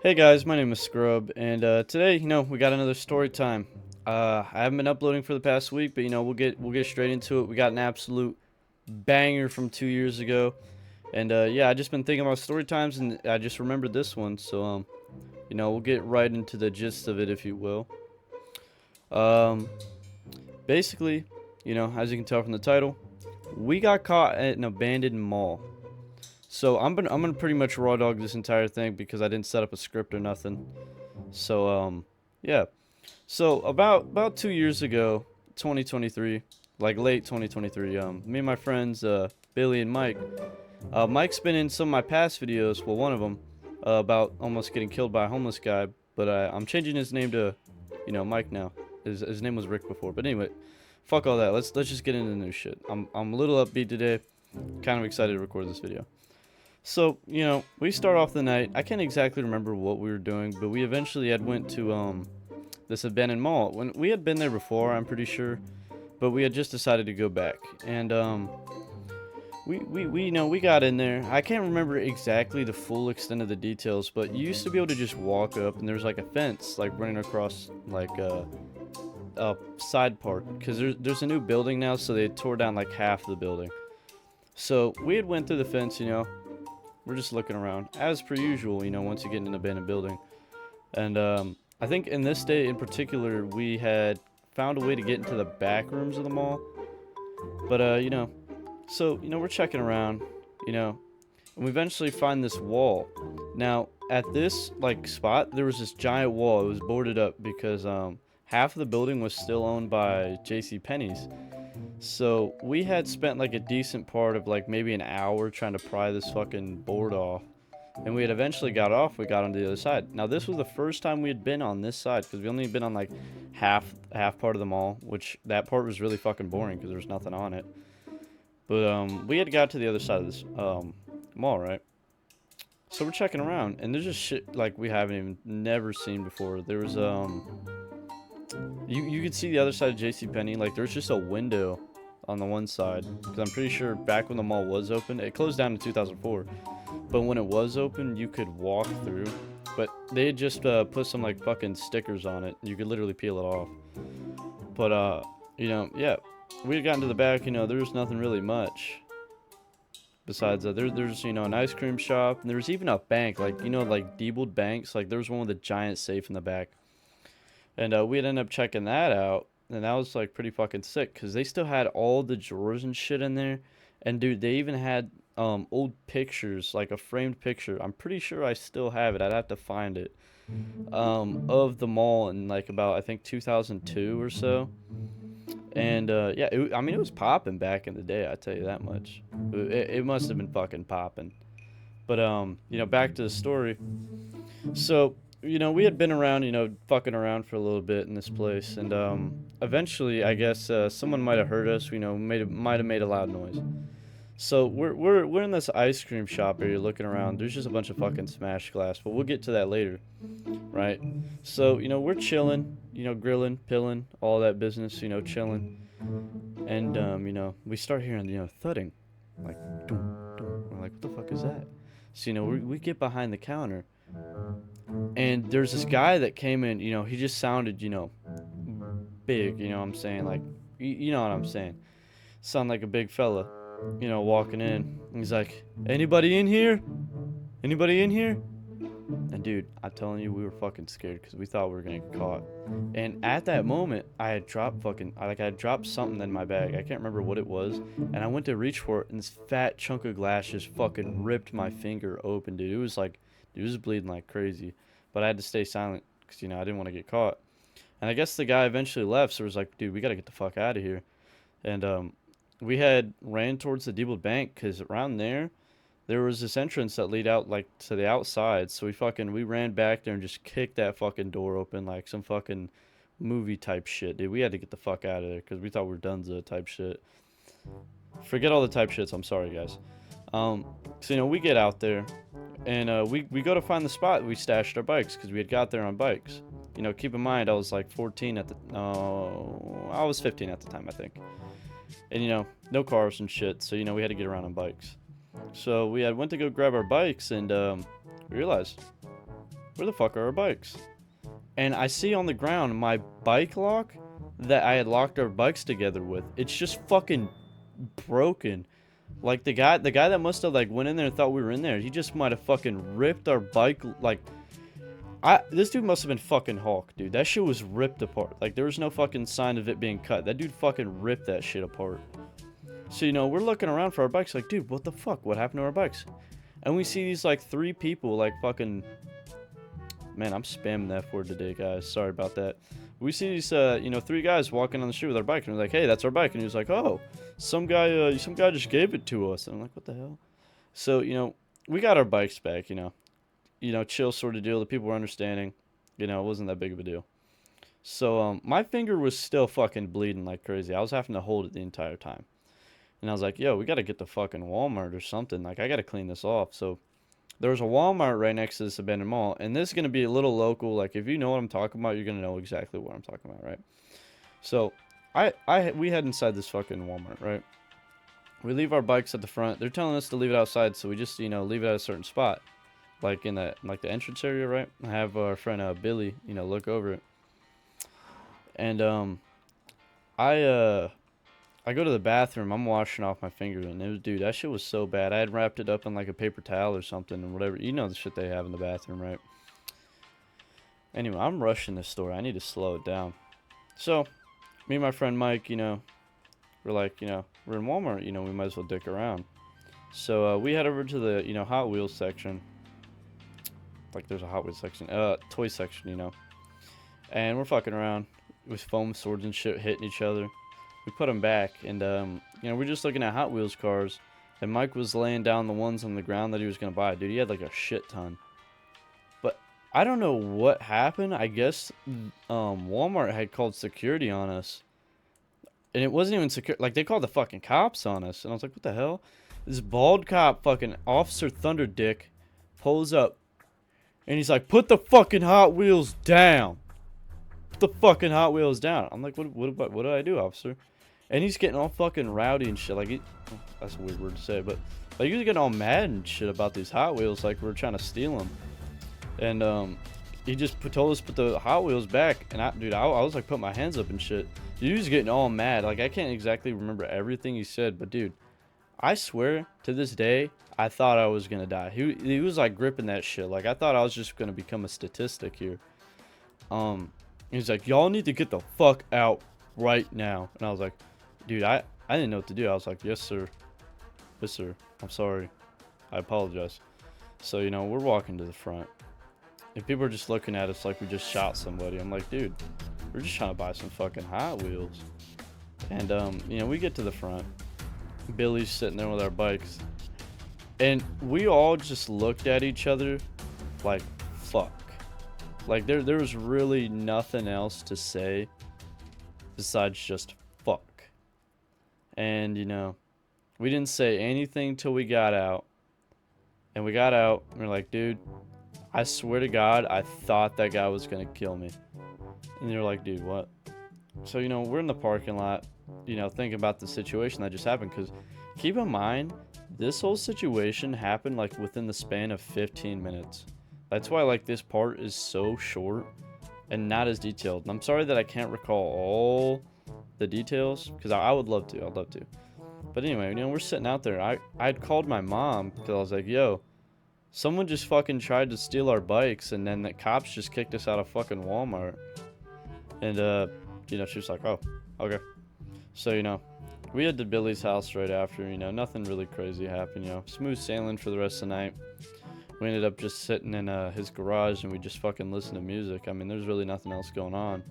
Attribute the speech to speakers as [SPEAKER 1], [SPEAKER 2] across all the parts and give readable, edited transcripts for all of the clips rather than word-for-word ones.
[SPEAKER 1] Hey guys, my name is Scrub, and today, we got another story time. I haven't been uploading for the past week, but we'll get straight into it. We got an absolute banger from 2 years ago, and yeah, I just been thinking about story times, and I just remembered this one. So we'll get right into the gist of it, if you will. Um, Basically, as you can tell from the title, we got caught at an abandoned mall. So I'm gonna pretty much raw dog this entire thing because I didn't set up a script or nothing. So yeah. So about 2 years ago, 2023, like late 2023, me and my friends Billy and Mike. Mike's been in some of my past videos. Well, one of them about almost getting killed by a homeless guy, but I'm changing his name to, Mike now. His name was Rick before, but anyway, fuck all that. Let's just get into the new shit. I'm a little upbeat today. Kind of excited to record this video. So, we start off the night. I can't exactly remember what we were doing, but we eventually had went to this abandoned mall. When we had been there before, I'm pretty sure, but we had just decided to go back. And we got in there. I can't remember exactly the full extent of the details, but you used to be able to just walk up, and there's like a fence like running across like a side part because there's a new building now, so they tore down like half the building. So we had went through the fence, we're just looking around as per usual, once you get in an abandoned building. And I think in this day in particular, we had found a way to get into the back rooms of the mall. But so we're checking around, and we eventually find this wall. Now at this like spot, there was this giant wall. It was boarded up because half of the building was still owned by J.C. Penney's. So we had spent like a decent part of like maybe an hour trying to pry this fucking board off. And we had eventually got off. We got on the other side. Now this was the first time we had been on this side because we only been on like half part of the mall, which that part was really fucking boring because there was nothing on it. But we had got to the other side of this mall, right? So we're checking around, and there's just shit like we haven't even never seen before. There was you could see the other side of J.C. Penney. Like there was just a window on the one side because I'm pretty sure back when the mall was open, it closed down in 2004. But when it was open, you could walk through. But they had just put some like fucking stickers on it. You could literally peel it off. But yeah, we had gotten to the back. There was nothing really much. Besides that, there's an ice cream shop, and there was even a bank, like like Diebold banks. Like there was one with a giant safe in the back, and we'd end up checking that out, and that was like pretty fucking sick because they still had all the drawers and shit in there, and dude, they even had old pictures, like a framed picture. I'm pretty sure I still have it. I'd have to find it. Of the mall in like about I think 2002 or so. And yeah, I mean it was popping back in the day. I tell you that much. It must have been fucking popping. But back to the story. So we had been around, fucking around for a little bit in this place, and eventually, I guess someone might have heard us. Might have made a loud noise. So we're in this ice cream shop area looking around. There's just a bunch of fucking smashed glass, but we'll get to that later, right? So we're chilling, grilling, pilling, all that business, chilling, and we start hearing thudding, like dum, dum. We're like, what the fuck is that? So we get behind the counter, and there's this guy that came in. He just sounded big. You know what I'm saying? Like you know what I'm saying? Sound like a big fella. Walking in. He's like, anybody in here? Anybody in here? And dude, I'm telling you, we were fucking scared because we thought we were gonna get caught. And at that moment, I had dropped I had dropped something in my bag. I can't remember what it was. And I went to reach for it, and this fat chunk of glass just fucking ripped my finger open, dude. It was like, dude, it was bleeding like crazy. But I had to stay silent because I didn't want to get caught. And I guess the guy eventually left, so it was like, dude, we gotta get the fuck out of here. And we had ran towards the Diebold Bank because around there was this entrance that lead out like to the outside. So we ran back there and just kicked that fucking door open like some fucking movie type shit, dude. We had to get the fuck out of there because we thought we were donezo type shit. Forget all the type shits. I'm sorry, guys. So we get out there, and we go to find the spot we stashed our bikes because we had got there on bikes. Keep in mind I was like 14 at the I was 15 at the time, I think. And no cars and shit, so we had to get around on bikes. So we had went to go grab our bikes, and we realized where the fuck are our bikes? And I see on the ground my bike lock that I had locked our bikes together with. It's just fucking broken. Like the guy that must have like went in there and thought we were in there. He just might have fucking ripped our bike. Like, this dude must have been fucking Hulk, dude. That shit was ripped apart. Like, there was no fucking sign of it being cut. That dude fucking ripped that shit apart. So, you know, we're looking around for our bikes. Like, dude, what the fuck? What happened to our bikes? And we see these like 3 people like fucking. Man, I'm spamming that word today, guys. Sorry about that. We see these, you know, 3 guys walking on the street with our bike, and we're like, "Hey, that's our bike." And he was like, "Oh, some guy just gave it to us." And I'm like, "What the hell?" So, you know, we got our bikes back. You know, chill sort of deal. The people were understanding. You know, it wasn't that big of a deal. So, my finger was still fucking bleeding like crazy. I was having to hold it the entire time. And I was like, "Yo, we gotta get to fucking Walmart or something. Like, I gotta clean this off." So there was a Walmart right next to this abandoned mall, and this is going to be a little local. Like, if you know what I'm talking about, you're going to know exactly what I'm talking about, right? So, we head inside this fucking Walmart, right? We leave our bikes at the front. They're telling us to leave it outside, so we just, you know, leave it at a certain spot. Like, in that, like, the entrance area, right? I have our friend, Billy, you know, look over it. And, I go to the bathroom. I'm washing off my finger, and it was, dude, that shit was so bad. I had wrapped it up in like a paper towel or something, and whatever. You know the shit they have in the bathroom, right? Anyway, I'm rushing this story. I need to slow it down. So, me and my friend Mike, you know, we're like, you know, we're in Walmart. You know, we might as well dick around. So we head over to the, you know, Hot Wheels section. Like, there's a Hot Wheels section, toy section, you know. And we're fucking around with foam swords and shit, hitting each other. We put them back, and you know, we're just looking at Hot Wheels cars, and Mike was laying down the ones on the ground that he was gonna buy. Dude, he had like a shit ton. But I don't know what happened. I guess Walmart had called security on us, and it wasn't even secure. Like, they called the fucking cops on us, and I was like, what the hell? This bald cop, fucking Officer Thunder Dick, pulls up, and he's like, put the fucking Hot Wheels down. Put the fucking Hot Wheels down. I'm like, what did I do, officer? And he's getting all fucking rowdy and shit. Like, that's a weird word to say, but like, he was getting all mad and shit about these Hot Wheels, like we're trying to steal them. And he just told us to put the Hot Wheels back. And I was like, put my hands up and shit. Dude, he was getting all mad. Like, I can't exactly remember everything he said, but dude, I swear to this day, I thought I was gonna die. He was like gripping that shit. Like, I thought I was just gonna become a statistic here. He's like, y'all need to get the fuck out right now. And I was like, dude, I didn't know what to do. I was like, yes, sir. Yes, sir. I'm sorry. I apologize. So, you know, we're walking to the front. And people are just looking at us like we just shot somebody. I'm like, dude, we're just trying to buy some fucking Hot Wheels. And, you know, we get to the front. Billy's sitting there with our bikes. And we all just looked at each other like, fuck. Like, there was really nothing else to say besides just fuck. And, you know, we didn't say anything till we got out. And we got out, and we're like, dude, I swear to God, I thought that guy was going to kill me. And they're like, dude, what? So, you know, we're in the parking lot, you know, thinking about the situation that just happened. Because keep in mind, this whole situation happened, like, within the span of 15 minutes. That's why, like, this part is so short and not as detailed. And I'm sorry that I can't recall all the details, because I would love to. I'd love to. But anyway, you know, we're sitting out there. I'd called my mom, because I was like, yo, someone just fucking tried to steal our bikes, and then the cops just kicked us out of fucking Walmart. And, you know, she was like, oh, okay. So, you know, we had to Billy's house right after, you know, nothing really crazy happened, you know. Smooth sailing for the rest of the night. We ended up just sitting in his garage, and we just fucking listened to music. I mean, there's really nothing else going on.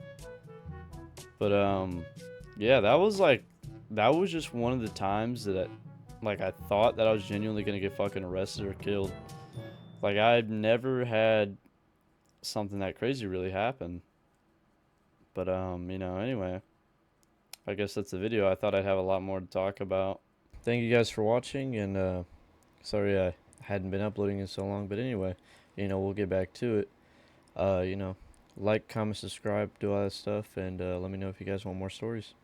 [SPEAKER 1] But, yeah, that was just one of the times that, like, I thought that I was genuinely gonna get fucking arrested or killed. Like, I've never had something that crazy really happen. But, you know, anyway, I guess that's the video. I thought I'd have a lot more to talk about. Thank you guys for watching, and, sorry I hadn't been uploading in so long, but anyway, you know, we'll get back to it. You know, like, comment, subscribe, do all that stuff, and let me know if you guys want more stories.